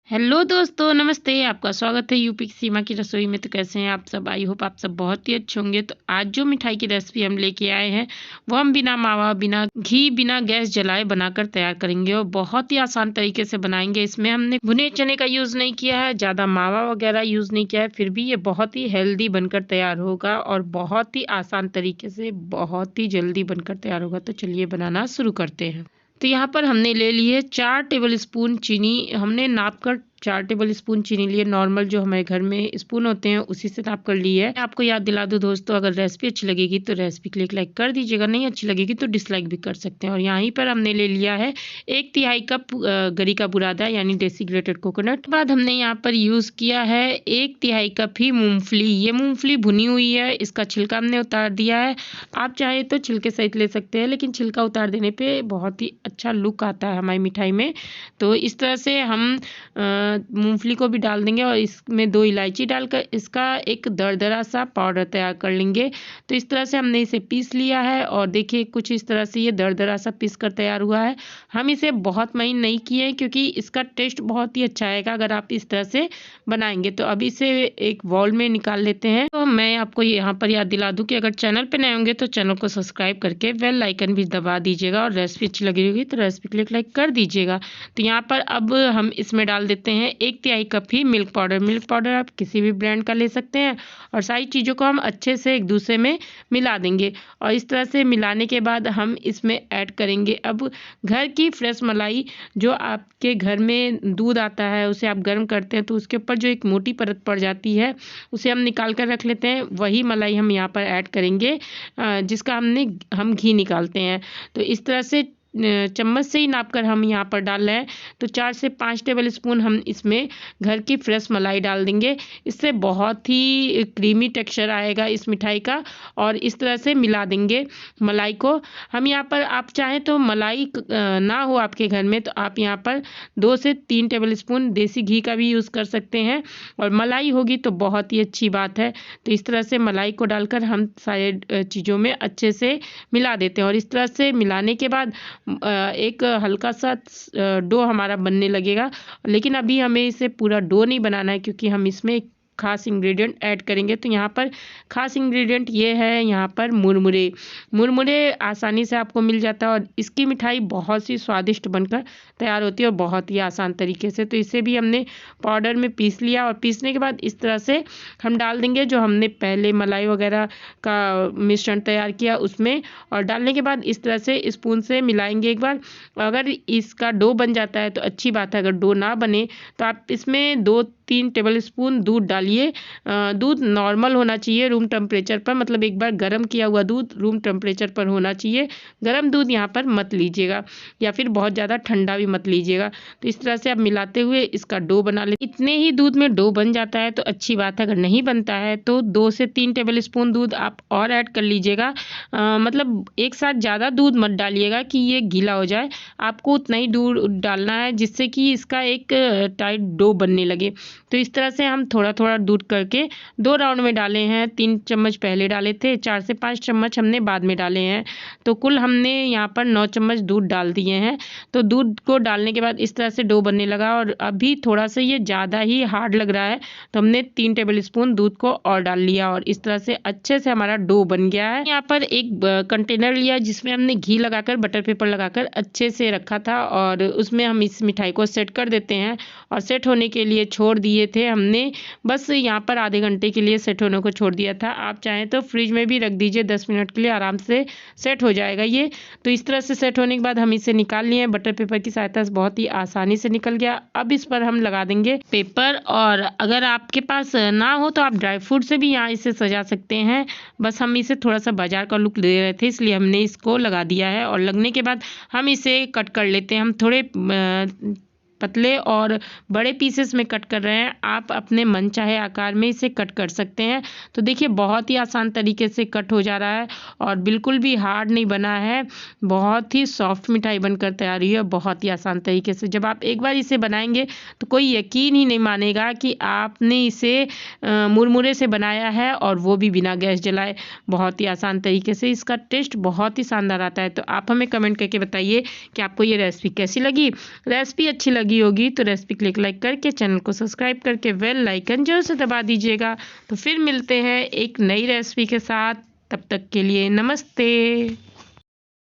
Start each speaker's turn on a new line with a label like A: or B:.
A: Hello दोस्तों, नमस्ते। आपका स्वागत है यूपी की सीमा की रसोई में। तो कैसे हैं आप सब? आई होप आप सब बहुत ही अच्छे होंगे। तो आज जो मिठाई की रेसिपी हम लेके आए हैं वो हम बिना मावा, बिना घी, बिना गैस जलाए बनाकर तैयार करेंगे और बहुत ही आसान तरीके से बनाएंगे। इसमें हमने भुने चने का यूज़ नहीं किया है, ज़्यादा मावा वगैरह यूज़ नहीं किया है, फिर भी ये बहुत ही हेल्दी बनकर तैयार होगा और बहुत ही आसान तरीके से बहुत ही जल्दी बनकर तैयार होगा। तो चलिए बनाना शुरू करते हैं। तो यहाँ पर हमने ले लिए 4 टेबल स्पून चीनी। हमने नाप कर 4 टेबल स्पून चीनी लिए। नॉर्मल जो हमारे घर में स्पून होते हैं उसी से नाप कर ली है। आपको याद दिला दूं दोस्तों, अगर रेसिपी अच्छी लगेगी तो रेसिपी क्लिक लाइक कर दीजिएगा, नहीं अच्छी लगेगी तो डिसलाइक भी कर सकते हैं। और यहीं पर हमने ले लिया है 1/3 कप गरी का बुरादा यानी देसी ग्रेटेड कोकोनट। बाद हमने यहाँ पर यूज़ किया है 1/3 कप ही मूँगफली। ये मूँगफली भुनी हुई है, इसका छिलका हमने उतार दिया है। आप चाहे तो छिलके सहित ले सकते हैं, लेकिन छिलका उतार देने पे बहुत ही अच्छा लुक आता है हमारी मिठाई में। तो इस तरह से हम मूंगफली को भी डाल देंगे और इसमें 2 इलायची डालकर इसका एक दरदरा सा पाउडर तैयार कर लेंगे। तो इस तरह से हमने इसे पीस लिया है और देखिए कुछ इस तरह से ये दरदरा सा पीस कर तैयार हुआ है। हम इसे बहुत महीन नहीं किए क्योंकि इसका टेस्ट बहुत ही अच्छा आएगा अगर आप इस तरह से बनाएंगे। तो अब इसे एक बाउल में निकाल लेते हैं। तो मैं आपको यहाँ पर याद दिला दूँ कि अगर चैनल पर नए होंगे तो चैनल को सब्सक्राइब करके बेल आइकन भी दबा दीजिएगा और रेसिपी अच्छी लगी होगी तो रेसिपी क्लिक लाइक कर दीजिएगा। तो यहाँ पर अब हम इसमें डाल देते हैं 1/3 कप ही मिल्क पाउडर। मिल्क पाउडर आप किसी भी ब्रांड का ले सकते हैं और सारी चीज़ों को हम अच्छे से एक दूसरे में मिला देंगे। और इस तरह से मिलाने के बाद हम इसमें ऐड करेंगे अब घर की फ्रेश मलाई। जो आपके घर में दूध आता है उसे आप गर्म करते हैं तो उसके ऊपर जो एक मोटी परत पड़ जाती है उसे हम निकाल कर रख लेते हैं। वही मलाई हम यहाँ पर ऐड करेंगे जिसका हम घी निकालते हैं। तो इस तरह से चम्मच से ही नाप कर हम यहाँ पर डाल रहे हैं। तो 4 से 5 टेबल स्पून हम इसमें घर की फ्रेश मलाई डाल देंगे। इससे बहुत ही क्रीमी टेक्सचर आएगा इस मिठाई का। और इस तरह से मिला देंगे मलाई को। हम यहाँ पर आप चाहें तो मलाई ना हो आपके घर में तो आप यहाँ पर 2 से 3 टेबल स्पून देसी घी का भी यूज़ कर सकते हैं और मलाई होगी तो बहुत ही अच्छी बात है। तो इस तरह से मलाई को डालकर हम सारे चीज़ों में अच्छे से मिला देते हैं और इस तरह से मिलाने के बाद एक हल्का सा डो हमारा बनने लगेगा। लेकिन अभी हमें इसे पूरा डो नहीं बनाना है क्योंकि हम इसमें एक खास इंग्रेडिएंट ऐड करेंगे। तो यहाँ पर खास इंग्रेडिएंट ये है, यहाँ पर मुरमुरे। मुरमुरे आसानी से आपको मिल जाता है और इसकी मिठाई बहुत सी स्वादिष्ट बनकर तैयार होती है और बहुत ही आसान तरीके से। तो इसे भी हमने पाउडर में पीस लिया और पीसने के बाद इस तरह से हम डाल देंगे जो हमने पहले मलाई वगैरह का मिश्रण तैयार किया उसमें। और डालने के बाद इस तरह से स्पून से मिलाएंगे एक बार। अगर इसका डो बन जाता है तो अच्छी बात है, अगर डो ना बने तो आप इसमें 2-3 टेबल स्पून दूध डालिए। दूध नॉर्मल होना चाहिए रूम टेम्परेचर पर, मतलब एक बार गर्म किया हुआ दूध रूम टेम्परेचर पर होना चाहिए। गर्म दूध यहाँ पर मत लीजिएगा या फिर बहुत ज़्यादा ठंडा भी मत लीजिएगा। तो इस तरह से आप मिलाते हुए इसका डो बना ले। इतने ही दूध में डो बन जाता है तो अच्छी बात है, अगर नहीं बनता है तो 2 से 3 टेबल स्पून दूध आप और ऐड कर लीजिएगा। मतलब एक साथ ज़्यादा दूध मत डालिएगा कि ये गीला हो जाए। आपको उतना ही दूध डालना है जिससे कि इसका एक टाइट डो बनने लगे। तो इस तरह से हम थोड़ा थोड़ा दूध करके 2 राउंड में डाले हैं। 3 चम्मच पहले डाले थे, 4 से 5 चम्मच हमने बाद में डाले हैं। तो कुल हमने यहाँ पर 9 चम्मच दूध डाल दिए हैं। तो दूध को डालने के बाद इस तरह से डो बनने लगा और अभी थोड़ा सा ये ज़्यादा ही हार्ड लग रहा है तो हमने 3 टेबल स्पून दूध को और डाल लिया और इस तरह से अच्छे से हमारा डो बन गया है। यहाँ पर एक कंटेनर लिया जिसमें हमने घी लगाकर बटर पेपर लगाकर अच्छे से रखा था और उसमें हम इस मिठाई को सेट कर देते हैं। और सेट होने के लिए छोड़ दिए थे हमने, बस यहाँ पर आधे घंटे के लिए सेट होने को छोड़ दिया था। आप चाहें तो फ्रिज में भी रख दीजिए, 10 मिनट के लिए आराम से सेट हो जाएगा ये। तो इस तरह से सेट होने के बाद हम इसे निकाल लिए बटर पेपर की सहायता से, बहुत ही आसानी से निकल गया। अब इस पर हम लगा देंगे पेपर और अगर आपके पास ना हो तो आप ड्राई फ्रूट से भी यहाँ इसे सजा सकते हैं। बस हम इसे थोड़ा सा बाजार का लुक दे रहे थे इसलिए हमने इसको लगा दिया है। और लगने के बाद हम इसे कट कर लेते हैं। हम थोड़े पतले और बड़े पीसेस में कट कर रहे हैं, आप अपने मन चाहे आकार में इसे कट कर सकते हैं। तो देखिए बहुत ही आसान तरीके से कट हो जा रहा है और बिल्कुल भी हार्ड नहीं बना है, बहुत ही सॉफ्ट मिठाई बनकर तैयार हुई है बहुत ही आसान तरीके से। जब आप एक बार इसे बनाएंगे तो कोई यकीन ही नहीं मानेगा कि आपने इसे मुरमुरे से बनाया है और वो भी बिना गैस जलाए। बहुत ही आसान तरीके से इसका टेस्ट बहुत ही शानदार आता है। तो आप हमें कमेंट करके बताइए कि आपको ये रेसिपी कैसी लगी। रेसिपी अच्छी लगी लगी होगी तो रेसिपी क्लिक लाइक करके चैनल को सब्सक्राइब करके बेल आइकन जरूर से दबा दीजिएगा। तो फिर मिलते हैं एक नई रेसिपी के साथ, तब तक के लिए नमस्ते।